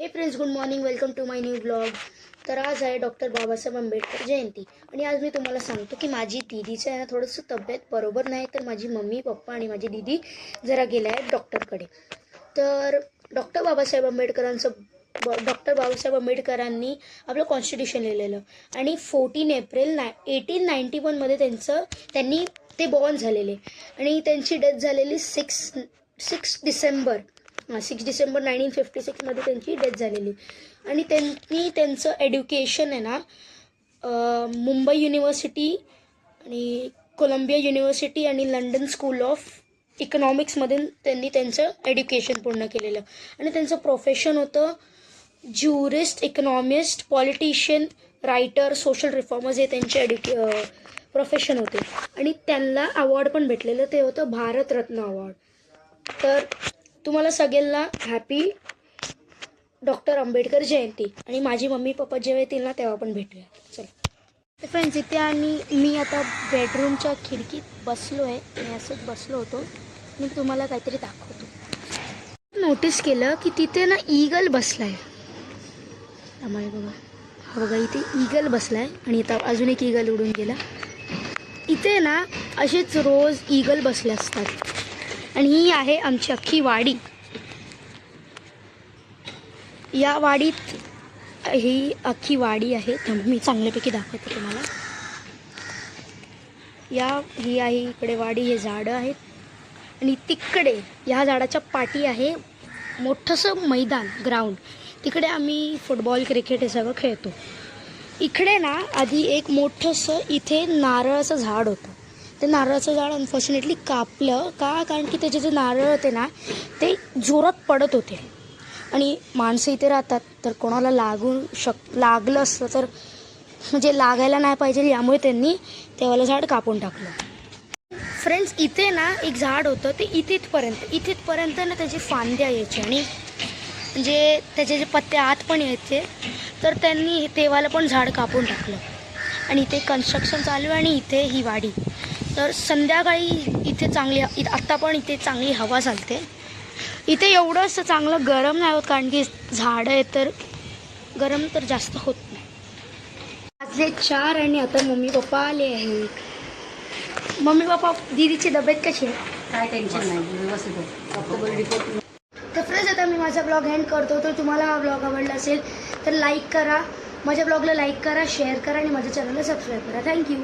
हे friends, good morning. Welcome to my new blog. तर आज आहे डॉक्टर बाबासाहेब आंबेडकर जयंती आणि आज मी तुम्हाला सांगतो की माझी दीदीचं आहे ना थोडंसं तब्येत बरोबर नाही, तर माझी मम्मी पप्पा आणि माझी दीदी जरा गेल्या आहेत डॉक्टरकडे. तर डॉक्टर बाबासाहेब आंबेडकरांनी आपलं कॉन्स्टिट्यूशन लिहिलेलं आणि 14 एप्रिल 1891मध्ये त्यांनी ते बॉर्न झालेले आणि त्यांची डेथ झालेली 6 डिसेंबर 1956मध्ये त्यांची डेथ झालेली. आणि त्यांनी त्यांचं एड्युकेशन आहे ना मुंबई युनिव्हर्सिटी आणि कोलंबिया युनिव्हर्सिटी आणि लंडन स्कूल ऑफ इकॉनॉमिक्समधून त्यांनी त्यांचं एड्युकेशन पूर्ण केलेलं. आणि त्यांचं प्रोफेशन होतं ज्युरिस्ट, economist, politician, writer, social reformers हे त्यांचे प्रोफेशन होते. आणि त्यांना अवॉर्ड पण भेटलेलं, ते होतं भारतरत्न अवॉर्ड. तर तुम्हाला सगळ्यांना हॅपी डॉक्टर आंबेडकर जयंती. आणि माझी मम्मी पप्पा जेव्हा येतील ना तेव्हा पण भेटूया. चला तर फ्रेंड्स, इथे आणि मी आता बेडरूमच्या खिडकीत बसलो आहे आणि असंच बसलो होतो. मी तुम्हाला काहीतरी दाखवतो. नोटीस केलं की तिथे ना ईगल बसला आहे. त्यामुळे बघा, हा बघा, इथे ईगल बसला आहे आणि इथं अजून एक ईगल उडून गेला. इथे ना असेच रोज ईगल बसले असतात. आणि ही आहे आमची अख्खी वाडी. या वाडीत ही अख्खी वाडी आहे. मी चांगल्यापैकी दाखवते तुम्हाला. ही आहे इकडे वाडी, हे झाडं आहेत आणि तिकडे या झाडाच्या पाठी आहे मोठंसं मैदान, ग्राउंड. तिकडे आम्ही फुटबॉल, क्रिकेट हे सगळं खेळतो. इकडे ना आधी एक मोठंसं इथे नारळाचं झाड होतं. ते नारळाचं झाड अनफॉर्च्युनेटली कापलं का, कारण की त्याचे जे नारळ होते ना ते जोरात पडत होते आणि माणसं इथे राहतात, तर कोणाला लागलं असतं तर म्हणजे लागायला नाही पाहिजे, यामुळे त्यांनी तेवालं झाड कापून टाकलं. फ्रेंड्स, इथे ना एक झाड होतं, ते इथेपर्यंत ना त्याची फांद्या यायची आणि म्हणजे त्याचे जे पत्ते आत पण यायचे. तर त्यांनी तेवालं पण झाड कापून टाकलं आणि इथे कन्स्ट्रक्शन चालू आहे आणि इथे ही वाडी. तर संध्याकाळी इथे आत्ता पण इथे चांगली हवा चालते. इथे एवढं असं चांगलं गरम नाही होत, कारण की झाडं आहेत, तर गरम तर जास्त होत नाही. वाजले 4 आणि आता मम्मी पप्पा आले आहेत. मम्मी पप्पा, दीदीची तब्येत कशी आहे? काय टेन्शन नाही, व्यवस्थित आहे. तर फ्रेंड्स, आता मी माझा ब्लॉग एंड करतो. तर तुम्हाला हा ब्लॉग आवडला असेल तर लाईक करा, माझ्या ब्लॉगला लाईक करा, शेअर करा आणि माझ्या चॅनलला सबस्क्राईब करा. थँक्यू.